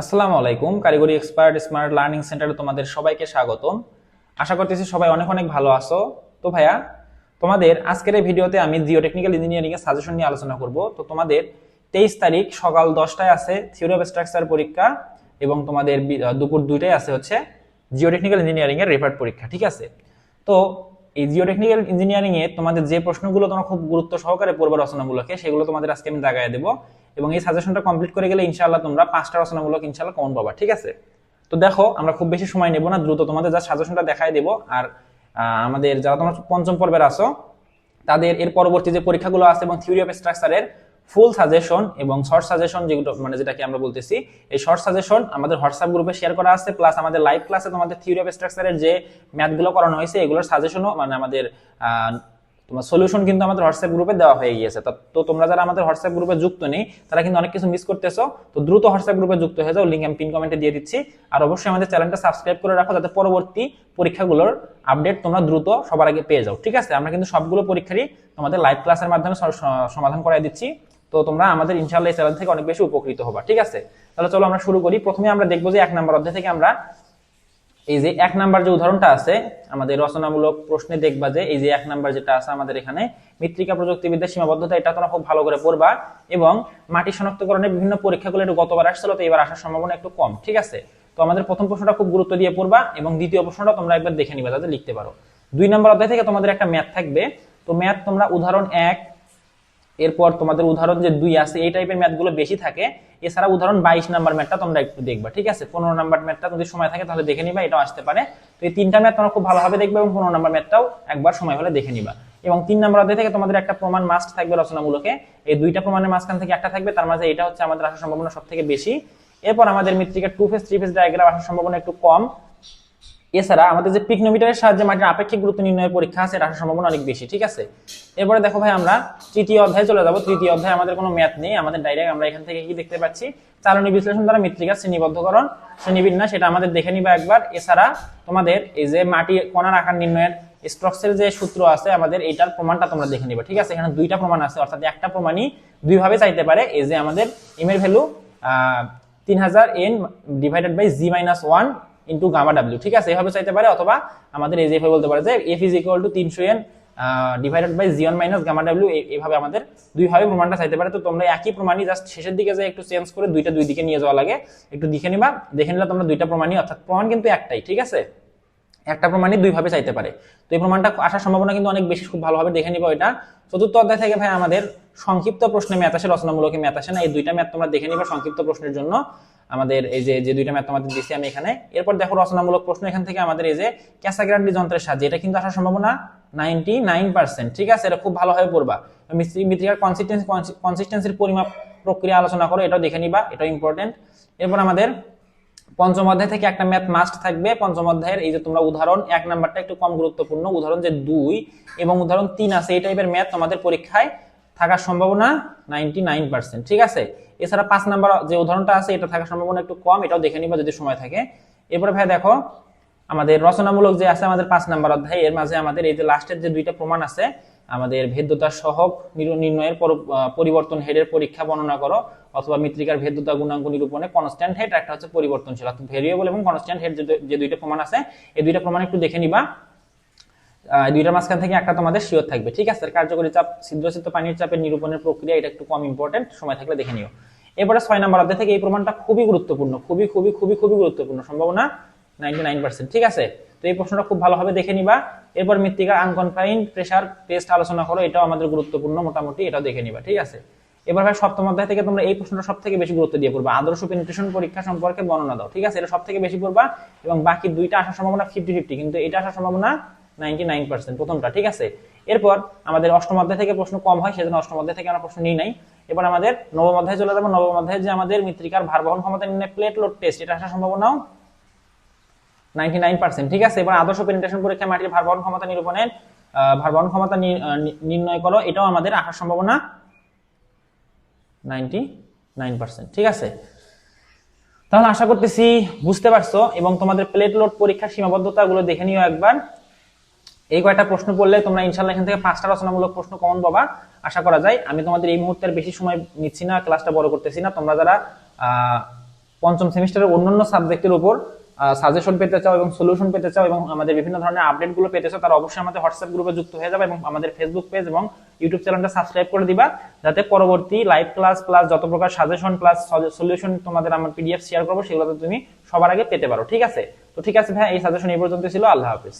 আসসালামু আলাইকুম। কারিগরি এক্সপার্ট স্মার্ট লার্নিং সেন্টারে তোমাদের সবাইকে স্বাগতম। আশা করতেছি সবাই অনেক অনেক ভালো আছো। তো ভাইয়া, তোমাদের আজকের এই ভিডিওতে আমি জিও টেকনিক্যাল ইঞ্জিনিয়ারিং এর সাজেশন নিয়ে আলোচনা করব। তো তোমাদের 23 তারিখ সকাল 10টায় আছে থিওরি অফ স্ট্রাকচার পরীক্ষা, এবং তোমাদের দুপুর 2টায় আছে হচ্ছে জিও টেকনিক্যাল ইঞ্জিনিয়ারিং এর রেফার্ট পরীক্ষা, ঠিক আছে? তো এই জিও টেকনিক্যাল ইঞ্জিনিয়ারিং এ তোমাদের যে প্রশ্নগুলো তোমরা খুব গুরুত্ব সহকারে পড়বে রচনামূলকে, সেগুলো তোমাদের আজকে আমি দাগায় দেবো। এবং এই সাজেশনটা কমপ্লিট করে গেলে ইনশাআল্লাহ তোমরা 5টা রচনামূলক ইনশাআল্লাহ কমন পাবা, ঠিক আছে? তো দেখো, আমরা খুব বেশি সময় নেব না, দ্রুত তোমাদের যা সাজেশনটা দেখায় দেবো। আর আমাদের যারা তোমরা পঞ্চম পর্বের আছো, তাদের এর পরবর্তী যে পরীক্ষাগুলো আছে এবং থিওরি অফ স্ট্রাকচারের ফুল সাজেশন এবং শর্ট সাজেশন, যেগুলো মানে যেটাকে আমরা বলতেছি, এই শর্ট সাজেশন আমাদের হোয়াটসঅ্যাপ গ্রুপে শেয়ার করা আছে। প্লাস আমাদের লাইভ ক্লাসে তোমাদের থিওরি অফ স্ট্রাকচারের যে ম্যাথগুলো করানো হয়েছে, এগুলোর সাজেশনও মানে আমাদের তোমার সলিউশন কিন্তু আমাদের হোয়াটসঅ্যাপ গ্রুপে দেওয়া হয়ে গিয়েছে। তো তোমরা যারা আমাদের হোয়াটসঅ্যাপ গ্রুপে যুক্ত নেই, তারা কিন্তু অনেক কিছু মিস করতেছো। তো দ্রুত হোয়াটসঅ্যাপ গ্রুপে যুক্ত হয়ে যাও, লিংক আমি পিন কমেন্টে দিয়ে দিচ্ছি। আর অবশ্যই আমাদের চ্যানেলটা সাবস্ক্রাইব করে রাখো, যাতে পরবর্তী পরীক্ষাগুলোর আপডেট তোমরা দ্রুত সবার আগে পেয়ে যাও, ঠিক আছে? আমরা কিন্তু সবগুলো পরীক্ষারই তোমাদের লাইভ ক্লাসের মাধ্যমে সমাধান করাই দিচ্ছি। তো তোমরা আমাদের ইনশাআল্লাহ এই চ্যানেল থেকে অনেক বেশি উপকৃত হবা, ঠিক আছে? তাহলে চলো আমরা শুরু করি। প্রথমে আমরা দেখবো যে 1 নম্বর অধ্যায় থেকে আমরা এই যে 1 নাম্বার যে উদাহরণটা আছে আমাদের রচনামূলক প্রশ্নে, দেখবা যে এই যে 1 নাম্বার যেটা আছে আমাদের এখানে, মৃত্তিকা প্রযুক্তিবিদ্যার সীমাবদ্ধতা, এটা তোমরা খুব ভালো করে পড়বা। এবং মাটি শনাক্তকরণের বিভিন্ন পরীক্ষাগুলো একটু গতবার আসছিল, তো এবার আসার সম্ভাবনা একটু কম, ঠিক আছে? তো আমাদের প্রথম প্রশ্নটা খুব গুরুত্ব দিয়ে পড়বা, এবং দ্বিতীয় প্রশ্নটা তোমরা একবার দেখে নিবা যাতে লিখতে পারো। 2 নম্বর অধ্যায় থেকে তোমাদের একটা ম্যাথ থাকবে। তো ম্যাথ তোমরা উদাহরণ 1, এরপর তোমাদের উদাহরণ যে 2 আছে, এই টাইপের ম্যাথগুলো বেশি থাকে। এছাড়া উদাহরণ 22 নাম্বার ম্যাথটা তোমরা একটু দেখবা, ঠিক আছে? 15 নাম্বার ম্যাথটা যদি সময় থাকে তাহলে দেখে নিবা, এটাও আসতে পারে। তো এই 3টা ম্যাথ তোমরা খুব ভালোভাবে দেখবে, এবং 15 নাম্বার ম্যাথটাও একবার সময় হলে দেখে নিবা। এবং 3 নাম্বার অধ্যায় থেকে তোমাদের একটা প্রমাণ মাস্ট থাকবে রচনামূলকে। এই 2টা প্রমাণের মাঝখান থেকে একটা থাকবে, তার মাঝে এটা হচ্ছে আমাদের আসার সম্ভাবনা সবথেকে বেশি। এরপর আমাদের মৃত্তিকার 2 ফেজ 3 ফেজ ডায়াগ্রাম আসার সম্ভাবনা একটু কম। এছাড়া আমাদের যে পিকনোমিটারের সাহায্যে মাটির আপেক্ষিক গুরুত্ব নির্ণয়ের পরীক্ষা আছে, এর আসার সম্ভাবনা অনেক বেশি, ঠিক আছে? এরপরে দেখো ভাই, আমরা তৃতীয় অধ্যায়ে চলে যাব। তৃতীয় অধ্যায়ে আমাদের কোনো ম্যাথ নেই, আমাদের ডাইরেক্ট আমরা এখান থেকে কি দেখতে পাচ্ছি, চালনী বিশ্লেষণ দ্বারা মৃত্তিকার শ্রেণীবদ্ধকরণ, শ্রেণীবিন্যাস, সেটা আমাদের দেখে নিবা একবার। এছাড়া তোমাদের এই যে মাটি কণার আকার নির্ণয়ের স্ট্রকসের যে সূত্র আছে আমাদের, এইটার প্রমাণটা তোমরা দেখে নিবা, ঠিক আছে? এখানে 2টা প্রমাণ আছে, অর্থাৎ একটা প্রমাণই 2 ভাবে চাইতে পারে। এই যে আমাদের এম এর value 3000 n divided by g-1 into gamma W, ঠিক আছে? এইভাবে চাইতে পারে। অথবা আমাদের এই যে বলতে পারে যে f is equal to 300 n divided by g1 minus gamma W, এইভাবে আমাদের 2 ভাবে প্রমাণটা চাইতে পারে। তো তোমরা একই প্রমাণই জাস্ট শেষের দিকে যে একটু চেঞ্জ করে 2টা 2 দিকে নিয়ে যাওয়া লাগে, একটু দেখে নিবা। দেখে নিলে তোমরা 2টা প্রমাণই, অর্থাৎ প্রমাণ কিন্তু একটাই, ঠিক আছে? একটা প্রমাণই 2 ভাবে চাইতে পারে। তো এই প্রমাণটা আসার সম্ভাবনা কিন্তু অনেক বেশি, খুব ভালোভাবে দেখে নিবা এটা। চতুর্থ অধ্যায় থেকে ভাই আমাদের সংক্ষিপ্ত প্রশ্নে ম্যাথ আসে, রচনামূলক ম্যাথ আসে না। এই 2টা ম্যাথ তোমরা দেখে নিবা সংক্ষিপ্ত প্রশ্নের জন্য। আমাদের এই যে 2টা ম্যাথ তোমাদের দিচ্ছি আমি এখানে। এরপর দেখো রচনামূলক প্রশ্ন, এখান থেকে আমাদের এই যে ক্যাসাগ্রান্ডি যন্ত্রের সাহায্যে, এটা কিন্তু আসার সম্ভাবনা 99%, ঠিক আছে? এটা খুব ভালোভাবে পড়বা। মৃত্তিকার কনসিস্টেন্সির পরিমাপ প্রক্রিয়া আলোচনা করো, এটাও দেখে নিবা, এটাও ইম্পর্টেন্ট। এরপর আমাদের পঞ্চম অধ্যায় থেকে একটা ম্যাথ মাস্ট থাকবে। পঞ্চম অধ্যায়ের এই যে তোমরা উদাহরণ 1 নাম্বারটা একটু কম গুরুত্বপূর্ণ, উদাহরণ যে 2 এবং উদাহরণ 3 আছে, এই টাইপের ম্যাথ তোমাদের পরীক্ষায় থাকার সম্ভাবনা 99%, ঠিক আছে? এছাড়া 5 নাম্বার যে উদাহরণটা আছে, এটা থাকার সম্ভাবনা একটু কম, এটাও দেখে নিবা যদি সময় থাকে। এরপরে ভাই দেখো, আমাদের রচনামূলক যে আছে আমাদের 5 নাম্বার অধ্যায়, এর মাঝে আমাদের এই যে লাস্টের যে 2টা প্রমাণ আছে, আমাদের ভেদ্যতা সহগ নির্ণয়ের পরিবর্তন হেডের পরীক্ষা বর্ণনা করো, অথবা মৃত্তিকার ভেদ্যতা গুণাঙ্ক নিরূপণে কনস্ট্যান্ট হেড, একটা হচ্ছে পরিবর্তনশীল, অর্থাৎ ভেরিয়েবল এবং কনস্ট্যান্ট হেড যে 2টা প্রমাণ আছে, এই 2টা প্রমাণ একটু দেখে নিবা। 2টার মাঝখান থেকে একটা তোমাদের শিওর থাকবে, ঠিক আছে? কার্যকরী চাপ, ছিদ্রস্থিত পানির চাপের নিরূপণের প্রক্রিয়া, এটা একটু কম ইম্পর্টেন্ট, সময় থাকলে দেখে নিও। এরপরে 6 নাম্বার অধ্যায় থেকে এই প্রমাণটা খুবই গুরুত্বপূর্ণ, খুবই খুবই খুবই খুবই গুরুত্বপূর্ণ, সম্ভাবনা 99%, ঠিক আছে? তো এই প্রশ্নটা খুব ভালোভাবে দেখে নিবা। এরপর মৃত্তিকার আনকনফাইন্ড প্রেসার টেস্ট আলোচনা করো, এটাও আমাদের গুরুত্বপূর্ণ মোটামুটি, এটাও দেখে নিবা, ঠিক আছে? এবার ভাই সপ্তম অধ্যায় থেকে তোমরা এই প্রশ্নটা সবথেকে বেশি গুরুত্ব দিয়ে পড়বা, আদর্শ পেনিট্রেশন পরীক্ষা সম্পর্কে বর্ণনা দাও, ঠিক আছে? এটা সবথেকে বেশি পড়বা। এবং বাকি 2টা আসার সম্ভাবনা 50-50, কিন্তু এটা আসার সম্ভাবনা 99%, প্রথমটা, ঠিক আছে? এরপর আমাদের অষ্টম অধ্যায় থেকে প্রশ্ন কম হয়, সেজন্য অষ্টম অধ্যায় থেকে আমরা প্রশ্ন নিই নাই। এবার আমাদের নবম অধ্যায়ে চলে যাবো। নবম অধ্যায়ে যে আমাদের মৃত্তিকার ভার বহন ক্ষমতা নির্ণয় প্লেট লোড টেস্ট, এটা আসার সম্ভাবনাও 99%, ঠিক আছে? এবার আদর্শ পেনিট্রেশন পরীক্ষায় মাটির ভার বহন ক্ষমতা নিরূপণের ভার বহন ক্ষমতা নির্ণয় করো, এটাও আমাদের আসার সম্ভাবনা 99%, ঠিক আছে? তাহলে আশা করতেছি বুঝতে পারছো, এবং তোমাদের প্লেট লোড পরীক্ষার সীমাবদ্ধতা গুলো দেখে নিও একবার। এই কয়টা প্রশ্ন পড়লে তোমরা ইনশাআল্লাহ এখান থেকে 5টা রচনামূলক প্রশ্ন কমন পাবা আশা করা যায়। আমি তোমাদের এই মুহূর্তে বেশি সময় নিচ্ছি না, ক্লাসটা বড় করতেছি না। তোমরা যারা পঞ্চম সেমিস্টারের অন্যান্য সাবজেক্টের উপর সাজেশন পেতে চাও এবং সলিউশন পেতে চাও এবং আমাদের বিভিন্ন ধরনের আপডেট গুলো পেতে চাও, তারা অবশ্যই আমাদের হোয়াটসঅ্যাপ গ্রুপে যুক্ত হয়ে যাবে এবং আমাদের ফেসবুক পেজ এবং ইউটিউব চ্যানেলটা সাবস্ক্রাইব করে দিবা, যাতে পরবর্তী লাইভ ক্লাস প্লাস যত প্রকার সাজেশন প্লাস সলিউশন তোমাদের আমার পিডিএফ শেয়ার করবো সেগুলো তুমি সবার আগে পেতে পারো। ঠিক আছে? তো ঠিক আছে ভাই, এই সাজেশন এই পর্যন্ত ছিল। আল্লাহ হাফেজ।